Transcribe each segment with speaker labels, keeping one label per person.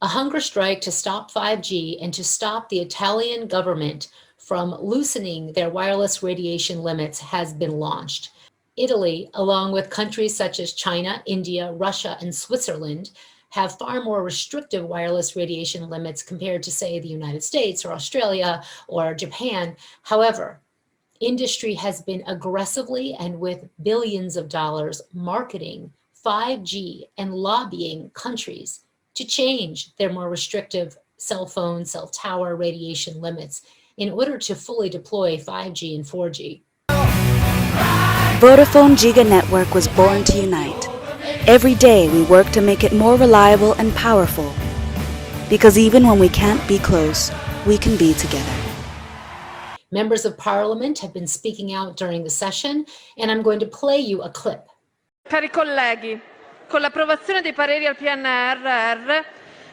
Speaker 1: A hunger strike to stop 5G and to stop the Italian government from loosening their wireless radiation limits has been launched. Italy, along with countries such as China, India, Russia, and Switzerland, have far more restrictive wireless radiation limits compared to, say, the United States or Australia or Japan. However, industry has been aggressively and with billions of dollars marketing 5G and lobbying countries to change their more restrictive cell phone, cell tower radiation limits in order to fully deploy 5G and 4G.
Speaker 2: Vodafone Giga Network was born to unite. Every day we work to make it more reliable and powerful. Because even when we can't be close, we can be together.
Speaker 1: Members of Parliament have been speaking out during the session, and I'm going to play you a clip.
Speaker 3: Cari colleghi, con l'approvazione dei pareri al PNRR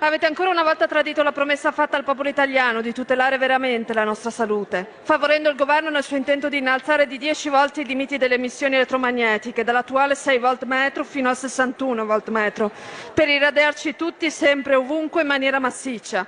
Speaker 3: avete ancora una volta tradito la promessa fatta al popolo italiano di tutelare veramente la nostra salute, favorendo il governo nel suo intento di innalzare di 10 volte i limiti delle emissioni elettromagnetiche, dall'attuale 6 volt metro fino a 61 volt metro, per irradiarci tutti sempre ovunque in maniera massiccia.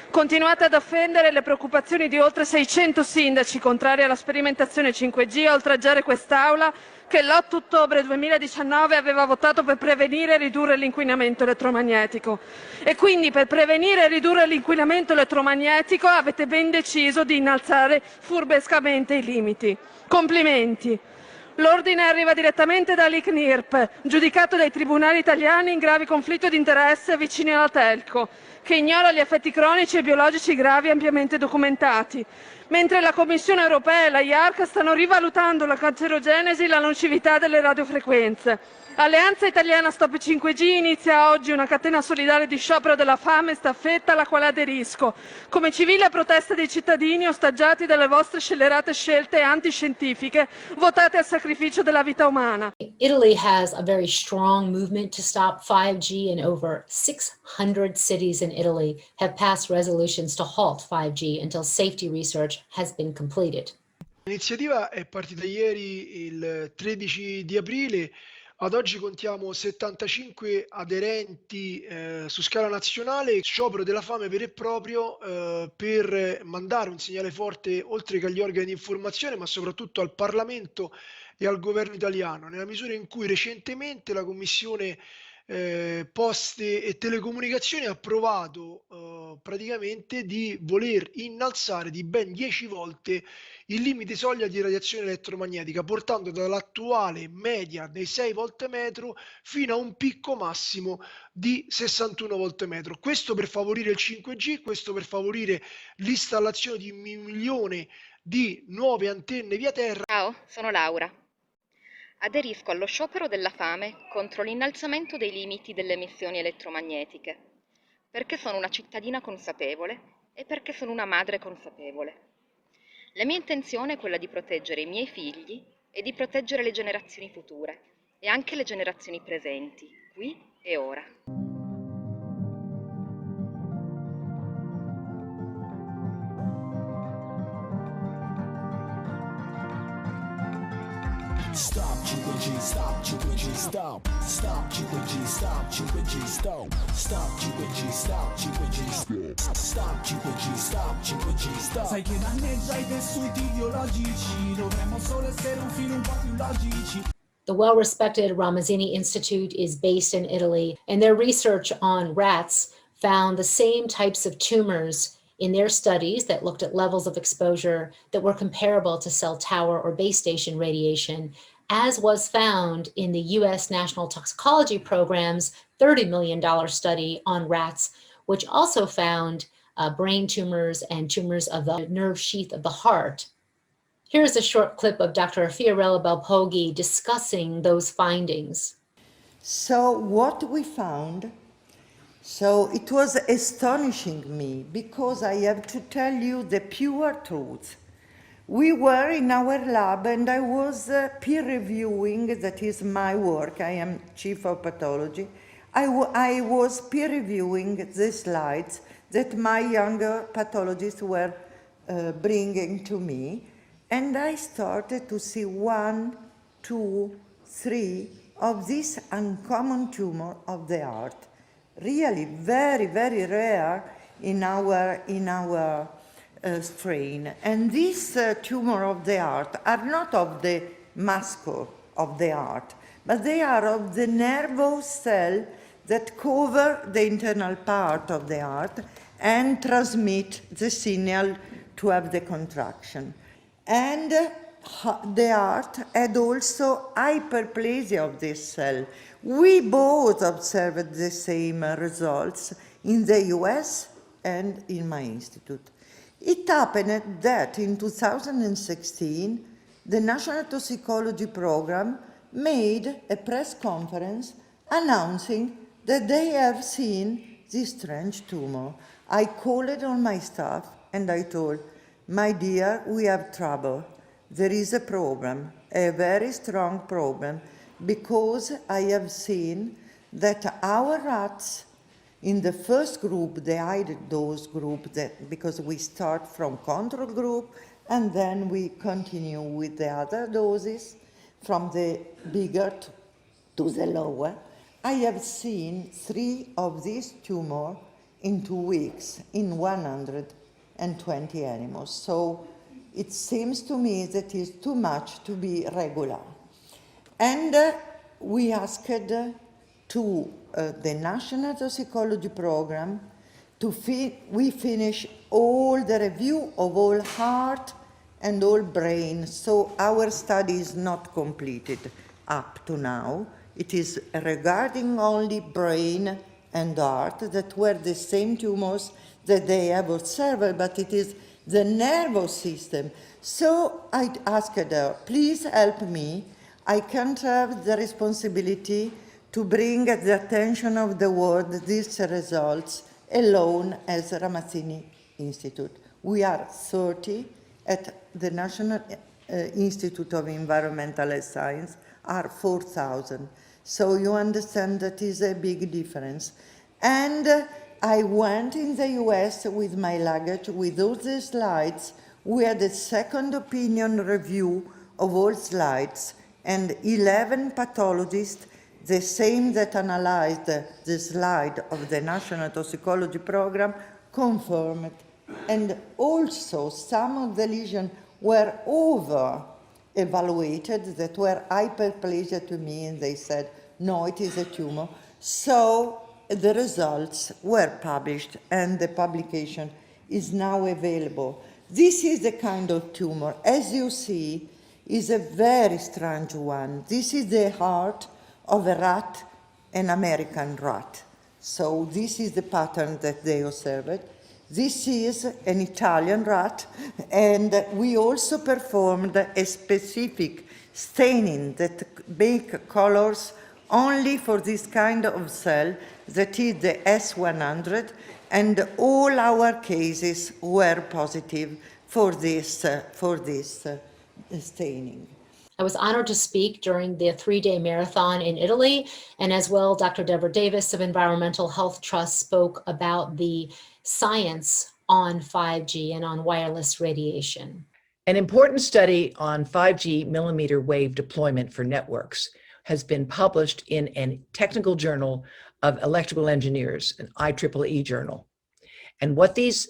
Speaker 3: Continuate ad offendere le preoccupazioni di oltre 600 sindaci contrari alla sperimentazione 5G e a oltraggiare quest'Aula che l'8 ottobre 2019 aveva votato per prevenire e ridurre l'inquinamento elettromagnetico. E quindi per prevenire e ridurre l'inquinamento elettromagnetico avete ben deciso di innalzare furbescamente i limiti. Complimenti! L'ordine arriva direttamente dall'ICNIRP, giudicato dai tribunali italiani in grave conflitto di interesse vicino alla Telco, che ignora gli effetti cronici e biologici gravi ampiamente documentati, mentre la Commissione europea e la IARC stanno rivalutando la cancerogenesi e la nocività delle radiofrequenze. Alleanza Italiana Stop 5G inizia oggi una catena solidale di sciopero della fame e staffetta alla quale aderisco, come civile protesta dei cittadini ostaggiati dalle vostre scellerate scelte antiscientifiche votate al sacrificio della vita umana.
Speaker 1: Italy has a very strong movement to stop 5G, and over 600 cities in Italy have passed resolutions to halt 5G until safety research has been completed.
Speaker 4: L'iniziativa è partita ieri, il 13 di aprile. Ad oggi contiamo 75 aderenti su scala nazionale, sciopero della fame vero e proprio per mandare un segnale forte oltre che agli organi di informazione, ma soprattutto al Parlamento e al governo italiano, nella misura in cui recentemente la Commissione Poste e Telecomunicazioni ha approvato praticamente di voler innalzare di ben 10 volte il limite soglia di radiazione elettromagnetica, portando dall'attuale media dei 6 volt metro fino a un picco massimo di 61 volt metro. Questo per favorire il 5G, questo per favorire l'installazione di 1 milione di nuove antenne via terra.
Speaker 5: Ciao, sono Laura. Aderisco allo sciopero della fame contro l'innalzamento dei limiti delle emissioni elettromagnetiche, perché sono una cittadina consapevole e perché sono una madre consapevole. La mia intenzione è quella di proteggere i miei figli e di proteggere le generazioni future e anche le generazioni presenti, qui e ora.
Speaker 6: Stop 5G, stop 5G, stop. Stop 5G, stop 5G, stop. Stop 5G, stop 5G, stop. Stop 5G, stop 5G, stop. Sai che danneggia i tessuti ideologici, dovremmo solo essere un filo un po' più logici.
Speaker 1: The well-respected Ramazzini Institute is based in Italy, and their research on rats found the same types of tumors in their studies that looked at levels of exposure that were comparable to cell tower or base station radiation, as was found in the US National Toxicology Program's $30 million study on rats, which also found brain tumors and tumors of the nerve sheath of the heart. Here's a short clip of Dr. Fiorella Belpoghi discussing those findings.
Speaker 7: So what we found, so it was astonishing me, because I have to tell you the pure truth. We were in our lab and I was peer reviewing, that is my work, I am chief of pathology. I was peer reviewing the slides that my younger pathologists were bringing to me. And I started to see 1, 2, 3 of this uncommon tumor of the heart. really very, very rare in our strain. And these tumor of the heart are not of the muscle of the heart, but they are of the nervous cell that cover the internal part of the heart and transmit the signal to have the contraction. And the heart had also hyperplasia of this cell. We both observed the same results in the US and in my institute. It happened that in 2016, the National Toxicology Program made a press conference announcing that they have seen this strange tumor. I called on my staff and I told, my dear, we have trouble. There is a problem, a very strong problem, because I have seen that our rats in the first group, the high dose group, because we start from control group and then we continue with the other doses from the bigger to the lower, I have seen 3 of these tumors in 2 weeks in 120 animals. So it seems to me that it's too much to be regular. And we asked to the National Toxicology Program we finish all the review of all heart and all brain. So our study is not completed up to now. It is regarding only brain and heart that were the same tumors that they have observed, but it is the nervous system. So I asked her, please help me. I can't have the responsibility to bring at the attention of the world these results alone as Ramazzini Institute. We are 30 at the National Institute of Environmental Science, are 4,000. So you understand that is a big difference. And I went in the US with my luggage, with all the slides. We had a second opinion review of all slides, and 11 pathologists, the same that analyzed the slide of the National Toxicology Program, confirmed. And also some of the lesions were over-evaluated, that were hyperplasia to me, and they said, no, it is a tumor. So the results were published, and the publication is now available. This is the kind of tumor, as you see, is a very strange one. This is the heart of a rat, an American rat. So this is the pattern that they observed. This is an Italian rat, and we also performed a specific staining that make colors only for this kind of cell, that is the S100, and all our cases were positive for this staining.
Speaker 1: I was honored to speak during the 3-day marathon in Italy, and as well, Dr. Deborah Davis of Environmental Health Trust spoke about the science on 5G and on wireless radiation.
Speaker 8: An important study on 5G millimeter wave deployment for networks has been published in a technical journal of electrical engineers, an IEEE journal. And what these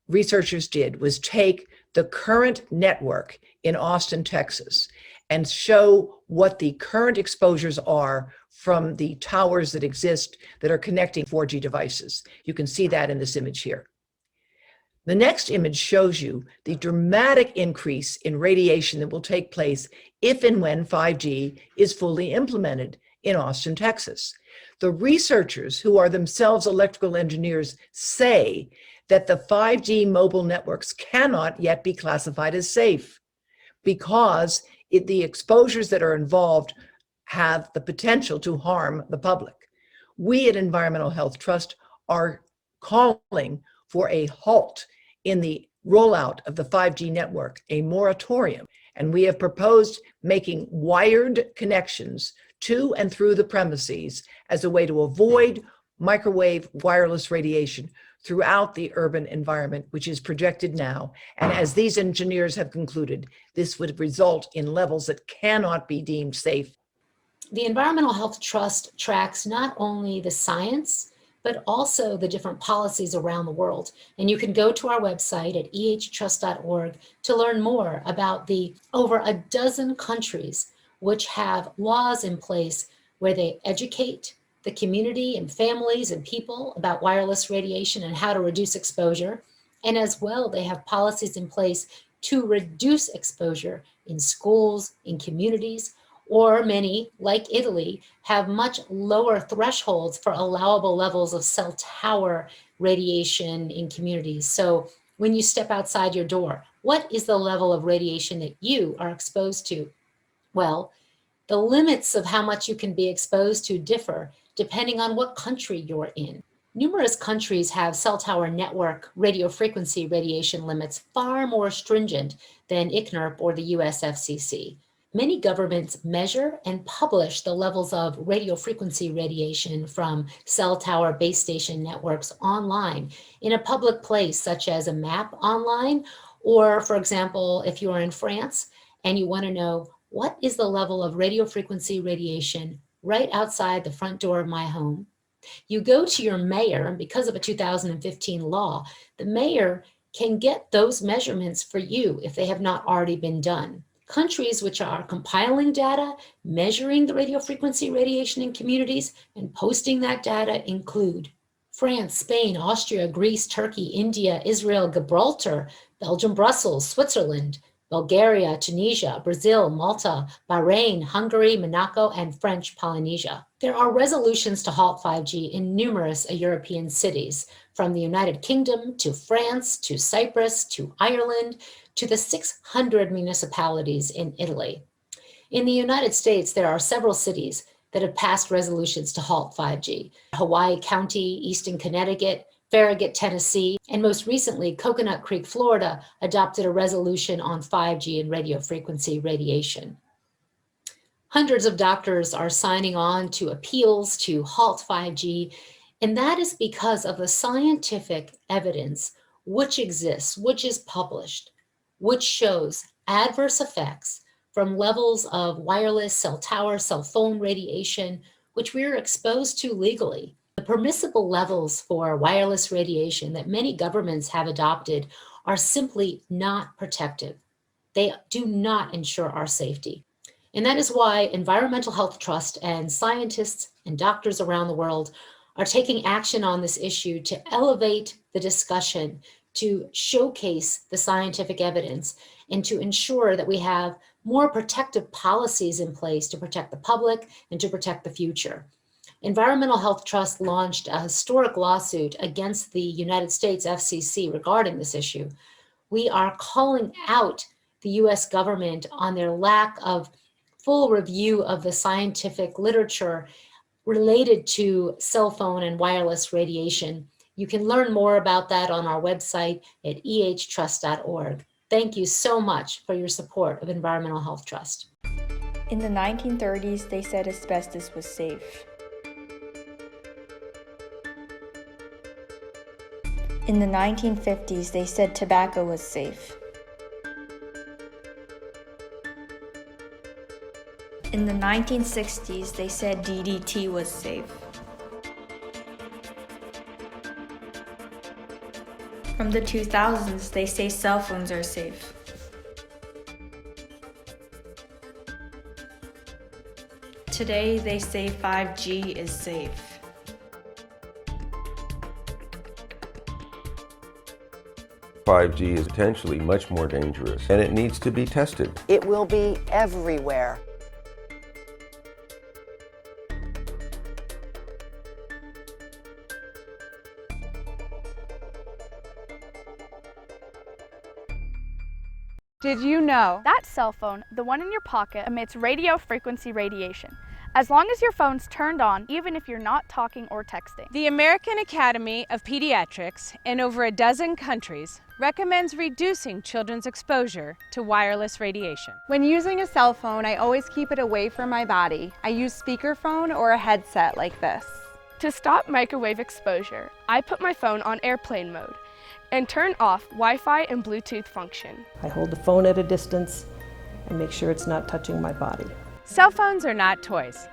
Speaker 8: researchers did was take the current network in Austin, Texas, and show what the current exposures are from the towers that exist that are connecting 4G devices. You can see that in this image here. The next image shows you the dramatic increase in radiation that will take place if and when 5G is fully implemented in Austin, Texas. The researchers, who are themselves electrical engineers, say that the 5G mobile networks cannot yet be classified as safe because the exposures that are involved have the potential to harm the public. We at Environmental Health Trust are calling for a halt in the rollout of the 5G network, a moratorium, and we have proposed making wired connections to and through the premises as a way to avoid microwave wireless radiation throughout the urban environment, which is projected now. And as these engineers have concluded, this would result in levels that cannot be deemed safe.
Speaker 1: The Environmental Health Trust tracks not only the science, but also the different policies around the world. And you can go to our website at ehtrust.org to learn more about the over a dozen countries which have laws in place where they educate the community and families and people about wireless radiation and how to reduce exposure. And as well, they have policies in place to reduce exposure in schools, in communities, or many, like Italy, have much lower thresholds for allowable levels of cell tower radiation in communities. So when you step outside your door, what is the level of radiation that you are exposed to? Well, the limits of how much you can be exposed to differ depending on what country you're in. Numerous countries have cell tower network radio frequency radiation limits far more stringent than ICNIRP or the US FCC. Many governments measure and publish the levels of radio frequency radiation from cell tower base station networks online in a public place, such as a map online, or for example, if you are in France and you want to know what is the level of radio frequency radiation right outside the front door of my home, you go to your mayor, and because of a 2015 law, the mayor can get those measurements for you if they have not already been done. Countries which are compiling data, measuring the radio frequency radiation in communities, and posting that data include France, Spain, Austria, Greece, Turkey, India, Israel, Gibraltar, Belgium, Brussels, Switzerland, Bulgaria, Tunisia, Brazil, Malta, Bahrain, Hungary, Monaco, and French Polynesia. There are resolutions to halt 5G in numerous European cities, from the United Kingdom to France to Cyprus to Ireland to the 600 municipalities in Italy. In the United States, there are several cities that have passed resolutions to halt 5G. Hawaii County, Easton, Connecticut, Farragut, Tennessee, and most recently, Coconut Creek, Florida, adopted a resolution on 5G and radio frequency radiation. Hundreds of doctors are signing on to appeals to halt 5G, and that is because of the scientific evidence which exists, which is published, which shows adverse effects from levels of wireless, cell tower, cell phone radiation, which we are exposed to legally. The permissible levels for wireless radiation that many governments have adopted are simply not protective. They do not ensure our safety. And that is why Environmental Health Trust and scientists and doctors around the world are taking action on this issue to elevate the discussion, to showcase the scientific evidence, and to ensure that we have more protective policies in place to protect the public and to protect the future. Environmental Health Trust launched a historic lawsuit against the United States FCC regarding this issue. We are calling out the US government on their lack of full review of the scientific literature related to cell phone and wireless radiation. You can learn more about that on our website at ehtrust.org. Thank you so much for your support of Environmental Health Trust.
Speaker 9: In the 1930s, they said asbestos was safe. In the 1950s, they said tobacco was safe. In the 1960s, they said DDT was safe. From the 2000s, they say cell phones are safe. Today, they say 5G is safe.
Speaker 10: "5G is potentially much more dangerous, and it needs to be tested."
Speaker 11: It will be everywhere.
Speaker 12: Did you know that cell phone, the one in your pocket, emits radio frequency radiation, as long as your phone's turned on, even if you're not talking or texting?
Speaker 13: The American Academy of Pediatrics in over a dozen countries recommends reducing children's exposure to wireless radiation.
Speaker 14: When using a cell phone, I always keep it away from my body. I use speakerphone or a headset like this.
Speaker 12: To stop microwave exposure, I put my phone on airplane mode and turn off Wi-Fi and Bluetooth function.
Speaker 15: I hold the phone at a distance and make sure it's not touching my body.
Speaker 13: Cell phones are not toys.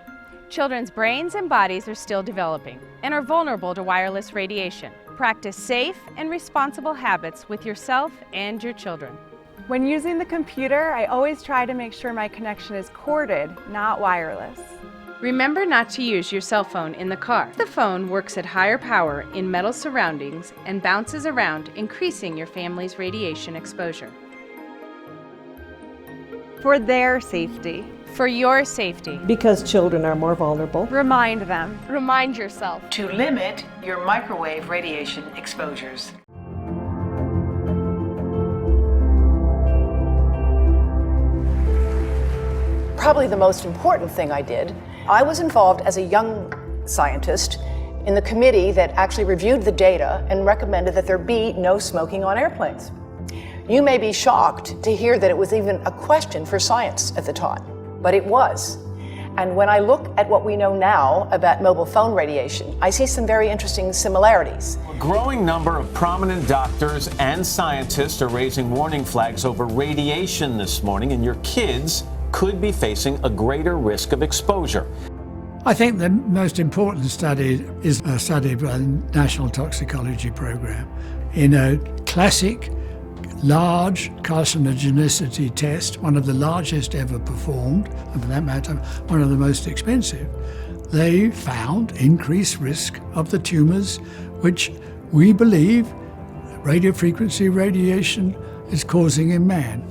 Speaker 13: Children's brains and bodies are still developing and are vulnerable to wireless radiation. Practice safe and responsible habits with yourself and your children.
Speaker 14: When using the computer, I always try to make sure my connection is corded, not wireless.
Speaker 13: Remember not to use your cell phone in the car. The phone works at higher power in metal surroundings and bounces around, increasing your family's radiation exposure.
Speaker 14: For their safety.
Speaker 13: For your safety.
Speaker 15: Because children are more vulnerable.
Speaker 14: Remind them.
Speaker 12: Remind yourself.
Speaker 8: To limit your microwave radiation exposures.
Speaker 11: Probably the most important thing I did, I was involved as a young scientist in the committee that actually reviewed the data and recommended that there be no smoking on airplanes. You may be shocked to hear that it was even a question for science at the time, but it was. And when I look at what we know now about mobile phone radiation, I see some very interesting similarities.
Speaker 16: A growing number of prominent doctors and scientists are raising warning flags over radiation this morning, and your kids could be facing a greater risk of exposure.
Speaker 17: I think the most important study is a study by the National Toxicology Program in a classic large carcinogenicity test, one of the largest ever performed, and for that matter, one of the most expensive. They found increased risk of the tumors which we believe radiofrequency radiation is causing in man.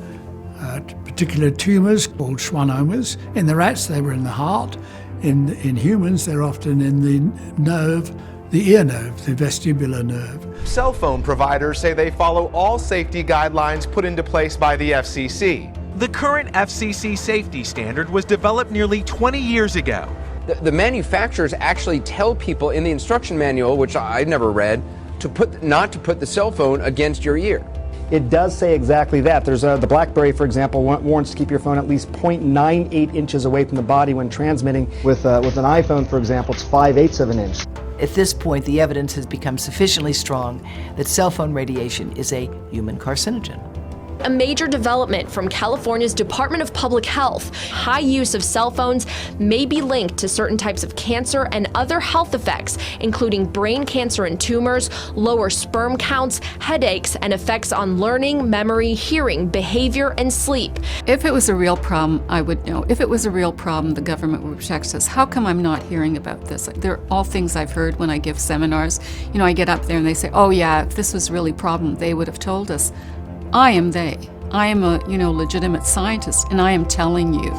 Speaker 17: Particular tumors called schwannomas. In the rats, they were in the heart. In humans, they're often in the nerve, the ear nerve, the vestibular nerve.
Speaker 18: Cell phone providers say they follow all safety guidelines put into place by the FCC. The current FCC safety standard was developed nearly 20 years ago.
Speaker 19: The manufacturers actually tell people in the instruction manual, which I never read, not to put the cell phone against your ear.
Speaker 20: It does say exactly that. There's the BlackBerry, for example, warns to keep your phone at least 0.98 inches away from the body when transmitting. With an iPhone, for example, it's 5/8 of an inch.
Speaker 8: At this point, the evidence has become sufficiently strong that cell phone radiation is a human carcinogen.
Speaker 21: A major development from California's Department of Public Health. High use of cell phones may be linked to certain types of cancer and other health effects, including brain cancer and tumors, lower sperm counts, headaches, and effects on learning, memory, hearing, behavior, and sleep.
Speaker 22: If it was a real problem, I would know. If it was a real problem, the government would protect us. How come I'm not hearing about this? They're all things I've heard when I give seminars. You know, I get up there and they say, oh yeah, if this was really a problem, they would have told us. I am they. I am a, legitimate scientist, and I am telling you.